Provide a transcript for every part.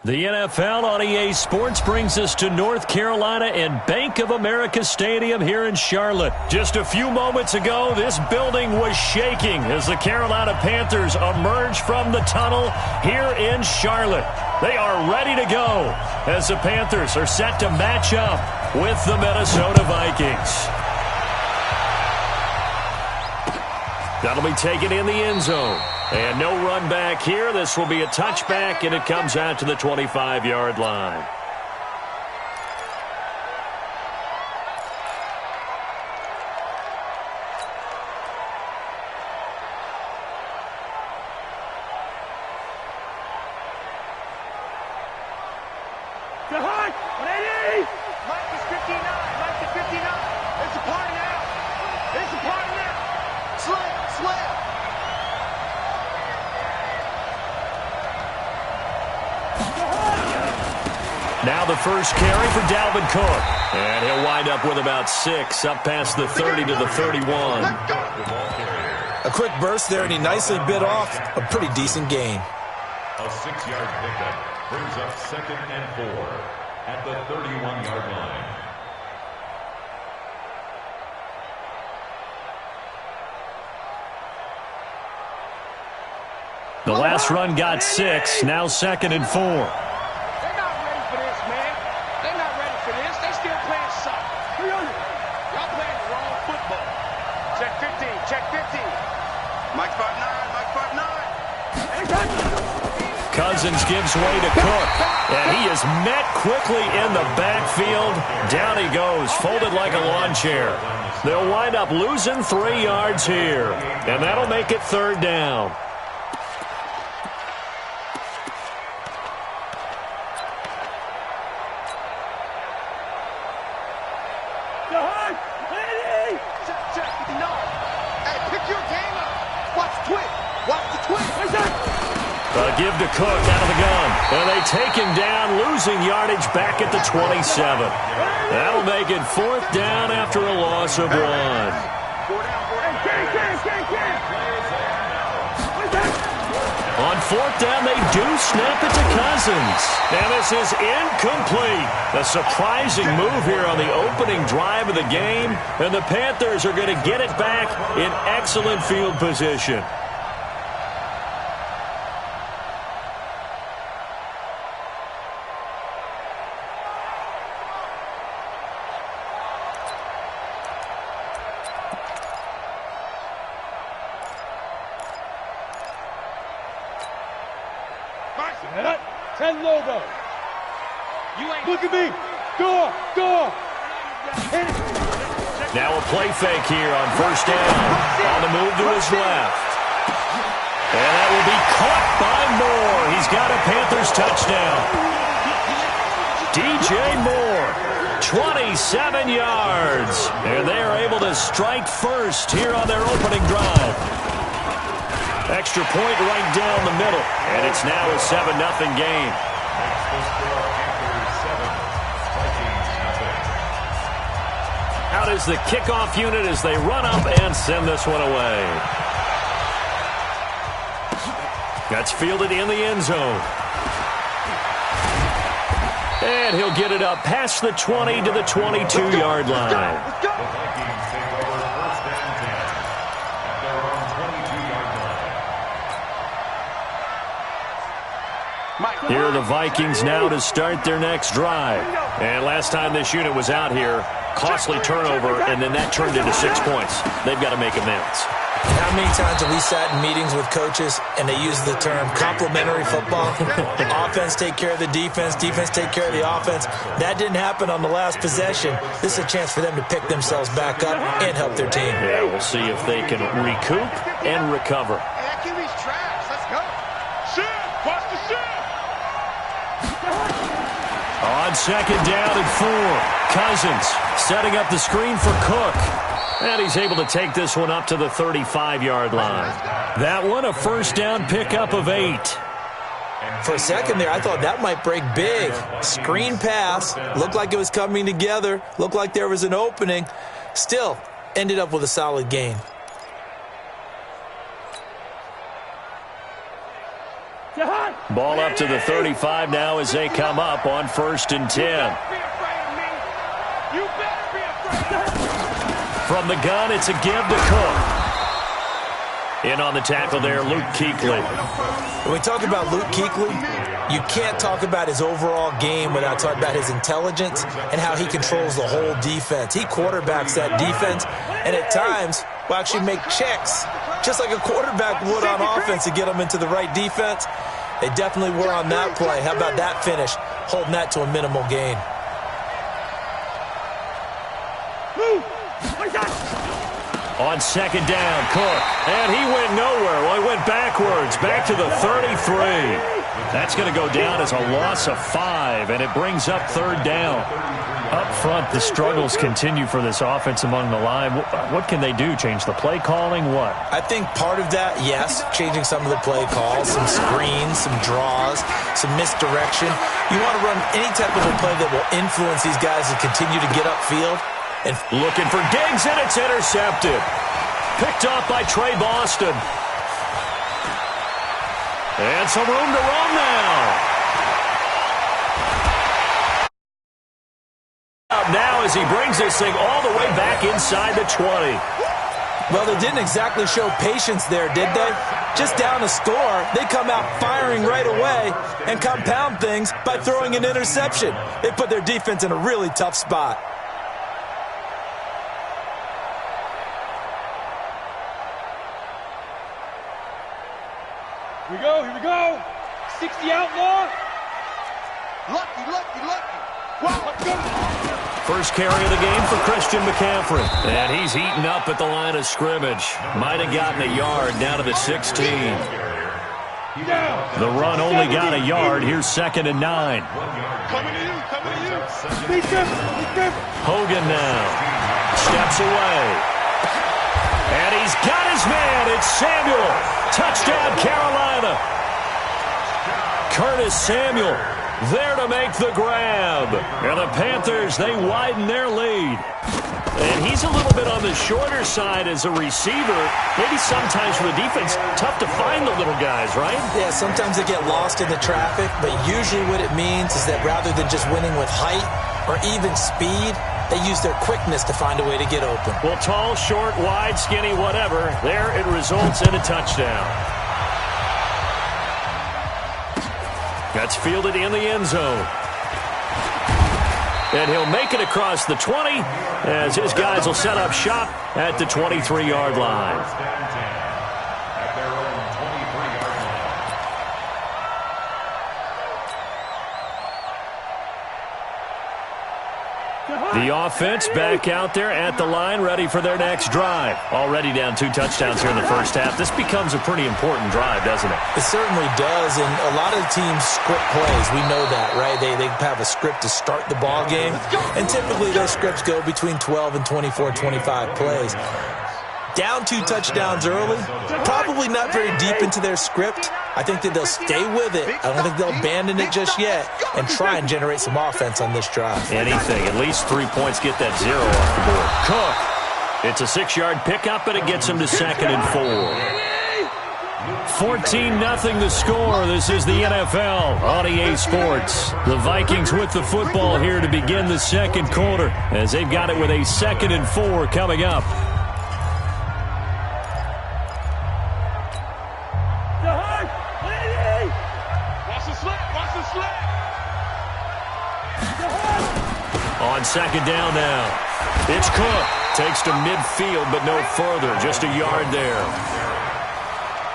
The NFL on EA Sports brings us to North Carolina and Bank of America Stadium here in Charlotte. Just a few moments ago, this building was shaking as the Carolina Panthers emerged from the tunnel here in Charlotte. They are ready to go as the Panthers are set to match up with the Minnesota Vikings. That'll be taken in the end zone. And no run back here. This will be a touchback, and it comes out to the 25-yard line. Now the first carry for Dalvin Cook. And he'll wind up with about 6, up past the 30 to the 31. A quick burst there, and he nicely bit off a pretty decent gain. A 6-yard pickup brings up 2nd and 4 at the 31-yard line. The last run got 6, now 2nd and 4. Cousins gives way to Cook, and he is met quickly in the backfield. Down he goes, folded like a lawn chair. They'll wind up losing 3 yards here, and that'll make it 3rd down. Give to Cook out of the gun. And they take him down, losing yardage back at the 27. That'll make it 4th down after a loss of 1. On 4th down, they do snap it to Cousins. And this is incomplete. A surprising move here on the opening drive of the game. And the Panthers are going to get it back in excellent field position. Look at me. Go. Now a play fake here on 1st down. On the move to his left. And that will be caught by Moore. He's got a Panthers touchdown. DJ Moore, 27 yards. And they are able to strike first here on their opening drive. Extra point right down the middle. And it's now a 7-0 game. Out is the kickoff unit as they run up and send this one away. That's fielded in the end zone. And he'll get it up past the 20 to the 22-yard line. Here are the Vikings now to start their next drive. And last time this unit was out here, costly turnover, and then that turned into 6 points. They've got to make amends. How many times have we sat in meetings with coaches and they use the term complementary football? Offense take care of the defense, defense take care of the offense. That didn't happen on the last possession. This is a chance for them to pick themselves back up and help their team. Yeah, we'll see if they can recoup and recover. On 2nd down and 4, Cousins setting up the screen for Cook. And he's able to take this one up to the 35-yard line. That one a 1st down pickup of 8. For a second there, I thought that might break big. Screen pass. Looked like it was coming together. Looked like there was an opening. Still, ended up with a solid gain. Jahan! Ball up to the 35 now as they come up on 1st and 10. From the gun, it's a give to Cook. In on the tackle there, Luke Kuechly. When we talk about Luke Kuechly, you can't talk about his overall game without talking about his intelligence and how he controls the whole defense. He quarterbacks that defense and at times will actually make checks, just like a quarterback would on offense to get them into the right defense. They definitely were on that play. How about that finish, holding that to a minimal gain. On 2nd down, Cook. And he went nowhere. Well, he went backwards, back to the 33. That's going to go down as a loss of 5, and it brings up 3rd down. Up front, the struggles continue for this offense among the line. What can they do? Change the play calling? What? I think part of that, yes, changing some of the play calls, some screens, some draws, some misdirection. You want to run any type of a play that will influence these guys to continue to get upfield. And looking for Diggs, and it's intercepted. Picked off by Trey Boston. And some room to run now. Now as he brings this thing all the way back inside the 20. Well, they didn't exactly show patience there, did they? Just down a score, they come out firing right away and compound things by throwing an interception. They put their defense in a really tough spot. Here we go. 60 outlaw. Lucky. Wow, let's go. First carry of the game for Christian McCaffrey. And he's eaten up at the line of scrimmage. Might have gotten a yard down to the 16. The run only got a yard. Here's 2nd and 9. Coming to you. Hogan now steps away. And he's got his man. It's Samuel. Touchdown, Carolina. Curtis Samuel there to make the grab. And the Panthers, they widen their lead. And he's a little bit on the shorter side as a receiver. Maybe sometimes for the defense, tough to find the little guys, right? Yeah, sometimes they get lost in the traffic, but usually what it means is that rather than just winning with height or even speed, they use their quickness to find a way to get open. Well, tall, short, wide, skinny, whatever, there it results in a touchdown. That's fielded in the end zone. And he'll make it across the 20 as his guys will set up shop at the 23-yard line. The offense back out there at the line, ready for their next drive. Already down 2 touchdowns here in the first half. This becomes a pretty important drive, doesn't it? It certainly does, and a lot of the teams script plays. We know that, right? They have a script to start the ball game, and typically those scripts go between 12 and 24, 25 plays. Down 2 touchdowns early, probably not very deep into their script. I think that they'll stay with it. I don't think they'll abandon it just yet and try and generate some offense on this drive. Anything. At least 3 points get that 0 off the board. Cook. It's a 6-yard pickup, and it gets him to 2nd and 4. 14-0 the score. This is the NFL on EA Sports. The Vikings with the football here to begin the second quarter as they've got it with a 2nd and 4 coming up. On 2nd down now. It's Cook. Takes to midfield, but no further. Just a yard there.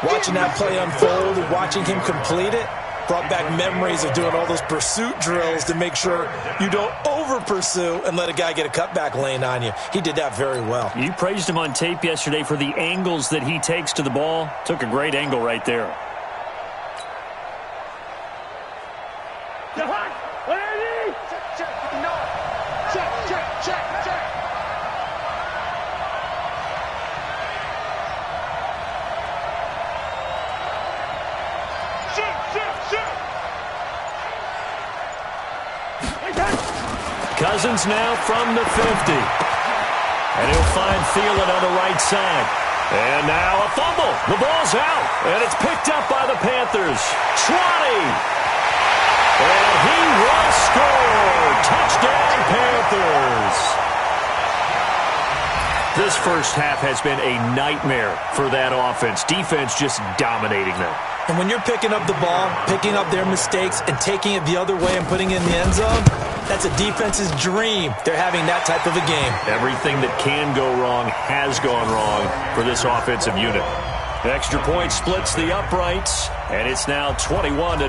Watching that play unfold, watching him complete it, brought back memories of doing all those pursuit drills to make sure you don't over-pursue and let a guy get a cutback lane on you. He did that very well. You praised him on tape yesterday for the angles that he takes to the ball. Took a great angle right there. Cousins now from the 50. And he'll find Thielen on the right side. And now a fumble. The ball's out, and it's picked up by the Panthers. 20. And he will score. Touchdown, Panthers. This first half has been a nightmare for that offense. Defense just dominating them. And when you're picking up the ball, picking up their mistakes, and taking it the other way and putting it in the end zone, that's a defense's dream. They're having that type of a game. Everything that can go wrong has gone wrong for this offensive unit. Extra point splits the uprights, and it's now 21-0.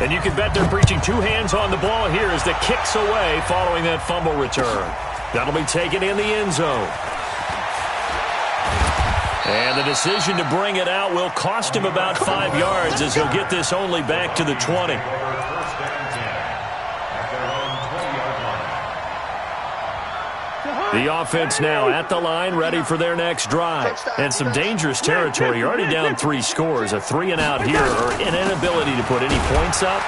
And you can bet they're preaching two hands on the ball here as the kick's away following that fumble return. That'll be taken in the end zone. And the decision to bring it out will cost him about 5 yards as he'll get this only back to the 20. The offense now at the line, ready for their next drive. And some dangerous territory. You're already down 3 scores. A 3-and-out here, or an inability to put any points up.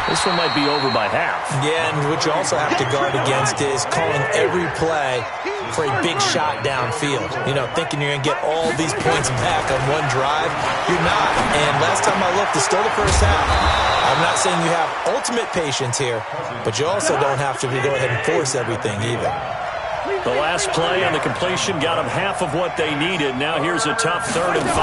This one might be over by half. Yeah, and what you also have to guard against is calling every play for a big shot downfield. You know, thinking you're going to get all these points back on one drive. You're not. And last time I looked, it's still the first half. I'm not saying you have ultimate patience here, but you also don't have to go ahead and force everything either. The last play on the completion got them half of what they needed. Now here's a tough 3rd and 5.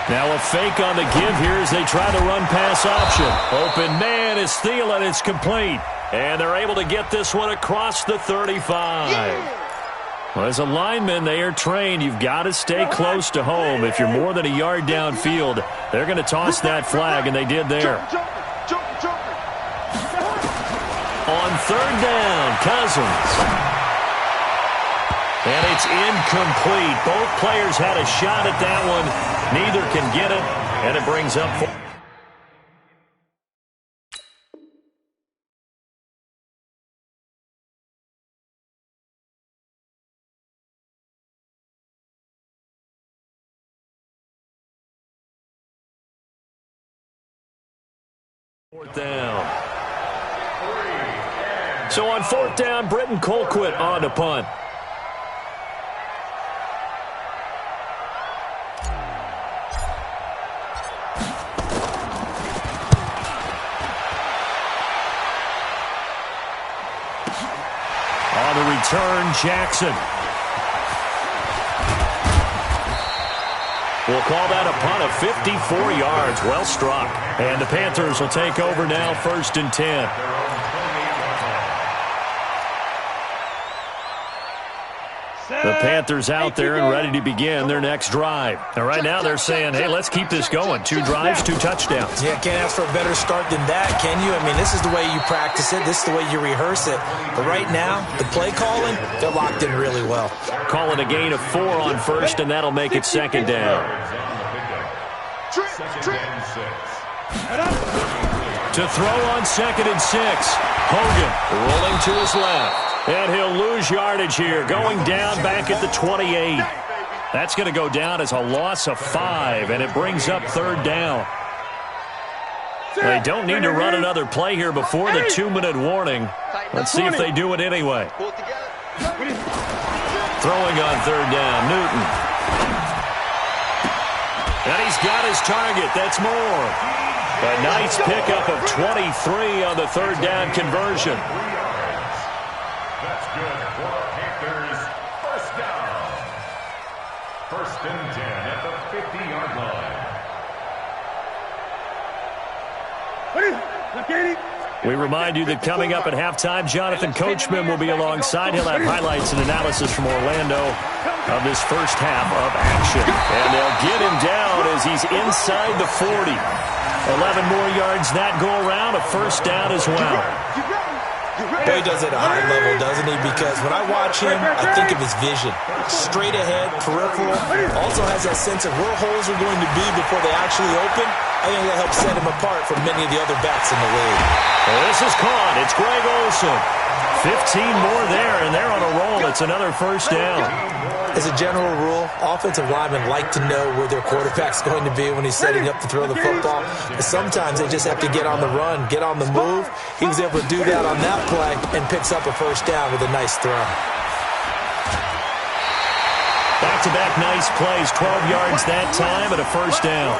Now a fake on the give here as they try the run-pass option. Open man is Thielen. It's complete. And they're able to get this one across the 35. Well, as a lineman, they are trained. You've got to stay close to home. If you're more than a yard downfield, they're going to toss that flag, and they did there. On 3rd down, Cousins. And it's incomplete. Both players had a shot at that one. Neither can get it, and it brings up 4. Fourth down. So on 4th down, Britton Colquitt on to punt. On the return, Jackson. We'll call that a punt of 54 yards. Well struck. And the Panthers will take over now, 1st and 10. The Panthers out there and ready to begin their next drive. And right now they're saying, hey, let's keep this going. 2 drives, 2 touchdowns. Yeah, can't ask for a better start than that, can you? I mean, this is the way you practice it. This is the way you rehearse it. But right now, the play calling, they're locked in really well. Calling a gain of 4 on 1st, and that'll make it 2nd down. To throw on 2nd and 6. Hogan rolling to his left. And he'll lose yardage here, going down back at the 28. That's going to go down as a loss of 5, and it brings up 3rd down. They don't need to run another play here before the 2-minute warning. Let's see if they do it anyway. Throwing on 3rd down, Newton. And he's got his target. That's more. A nice pickup of 23 on the 3rd down conversion. That's good for Panthers. 1st down. 1st and 10 at the 50-yard line. We remind you that coming up at halftime, Jonathan Coachman will be alongside. He'll have highlights and analysis from Orlando of this first half of action. And they'll get him down as he's inside the 40. 11 more yards that go around, a 1st down as well. Boy, does it at a high level, doesn't he? Because when I watch him, I think of his vision. Straight ahead, peripheral. Also has that sense of where holes are going to be before they actually open. I think that helps set him apart from many of the other backs in the league. Well, this is caught. It's Greg Olsen. 15 more there, and they're on a roll. It's another 1st down. As a general rule, offensive linemen like to know where their quarterback's going to be when he's setting up to throw the football. But sometimes they just have to get on the run, get on the move. He was able to do that on that play and picks up a 1st down with a nice throw. Back back-to-back nice plays, 12 yards that time and a first down.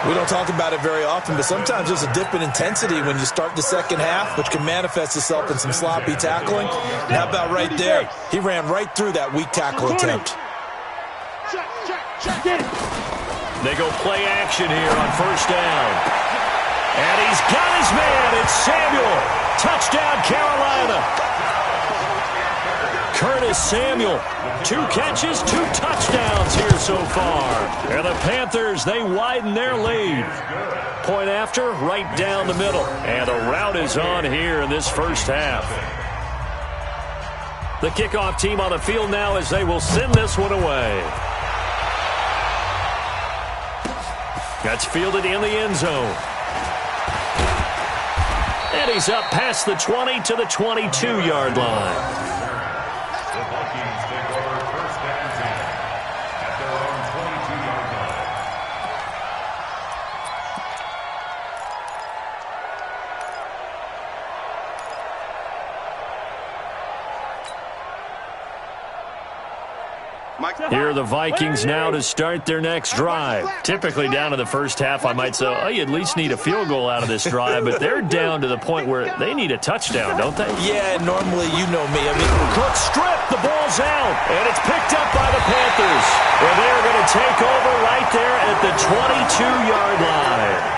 We don't talk about it very often, but sometimes there's a dip in intensity when you start the second half, which can manifest itself in some sloppy tackling. And how about right there? He ran right through that weak tackle attempt. They go play action here on first down. And he's got his man. It's Samuel. Touchdown, Carolina. Curtis Samuel. 2 catches, 2 touchdowns here so far. And the Panthers, they widen their lead. Point after, right down the middle. And the route is on here in this first half. The kickoff team on the field now as they will send this one away. That's fielded in the end zone. And he's up past the 20 to the 22-yard line. The Vikings take over first and 10 at their own 22-yard line. Here are the Vikings now to start their next drive. Typically down to the first half, I might say, oh, you at least need a field goal out of this drive, but they're down to the point where they need a touchdown, don't they? Yeah, normally, you know me. I mean, Quick strip, the ball's out, and it's picked up by the Panthers. And they're going to take over right there at the 22-yard line.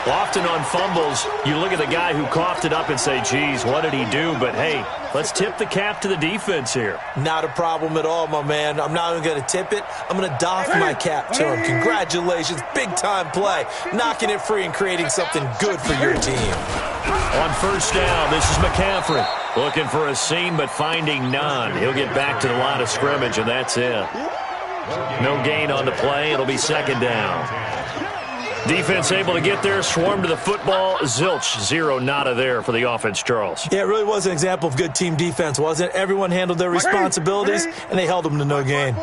Often on fumbles, you look at the guy who coughed it up and say, geez, what did he do? But, hey, let's tip the cap to the defense here. not a problem at all, my man. I'm not even going to tip it. I'm going to doff my cap to him. Congratulations. Big-time play. Knocking it free and creating something good for your team. On first down, this is McCaffrey. Looking for a seam, but finding none. He'll get back to the line of scrimmage, and that's it. No gain on the play. It'll be second down. Defense able to get there, swarm to the football. Zilch, 0 nada there for the offense, Charles. Yeah, it really was an example of good team defense, wasn't it? Everyone handled their responsibilities, and they held them to no gain.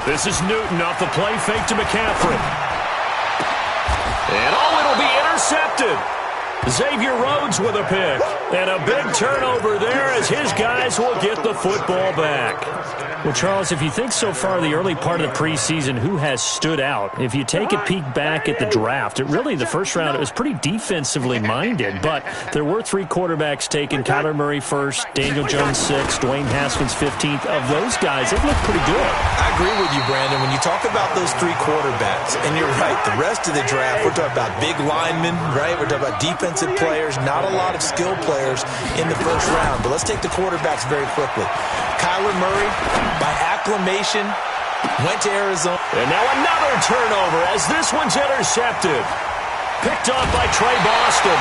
This is Newton off the play fake to McCaffrey. And, oh, it'll be intercepted. Xavier Rhodes with a pick. And a big turnover there as his guys will get the football back. Well, Charles, if you think so far the early part of the preseason, who has stood out? If you take a peek back at the draft, the first round, it was pretty defensively minded, but there were 3 quarterbacks taken. Kyler Murray first, Daniel Jones 6th, Dwayne Haskins 15th. Of those guys, it looked pretty good. I agree with you, Brandon. When you talk about those 3 quarterbacks, and you're right, the rest of the draft, we're talking about big linemen, right? We're talking about defensive players, not a lot of skill players in the first round. But let's take the quarterbacks very quickly. Kyler Murray, by acclamation, went to Arizona. And now another turnover as this one's intercepted. Picked off by Trey Boston.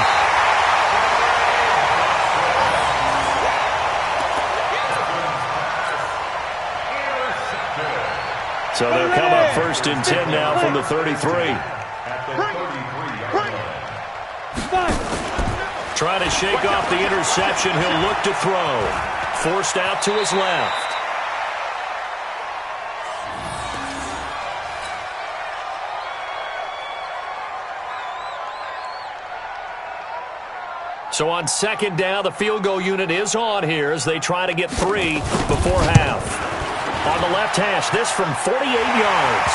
So they'll come up first and 10 now from the 33. Trying to shake off the interception. He'll look to throw. Forced out to his left. So on second down, the field goal unit is on here as they try to get 3 before half. On the left hash, this from 48 yards.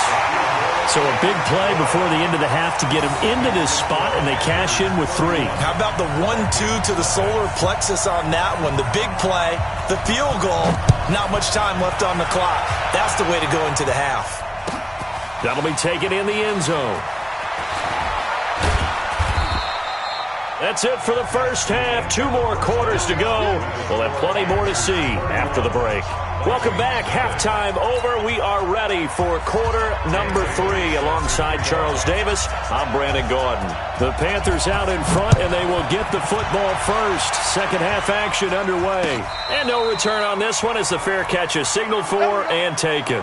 So a big play before the end of the half to get him into this spot, and they cash in with 3. How about the 1-2 to the solar plexus on that one? The big play, the field goal, not much time left on the clock. That's the way to go into the half. That'll be taken in the end zone. That's it for the first half. 2 more quarters to go. We'll have plenty more to see after the break. Welcome back. Halftime over. We are ready for quarter number 3. Alongside Charles Davis, I'm Brandon Gordon. The Panthers out in front, and they will get the football first. Second half action underway. And no return on this one as the fair catch is signaled for and taken.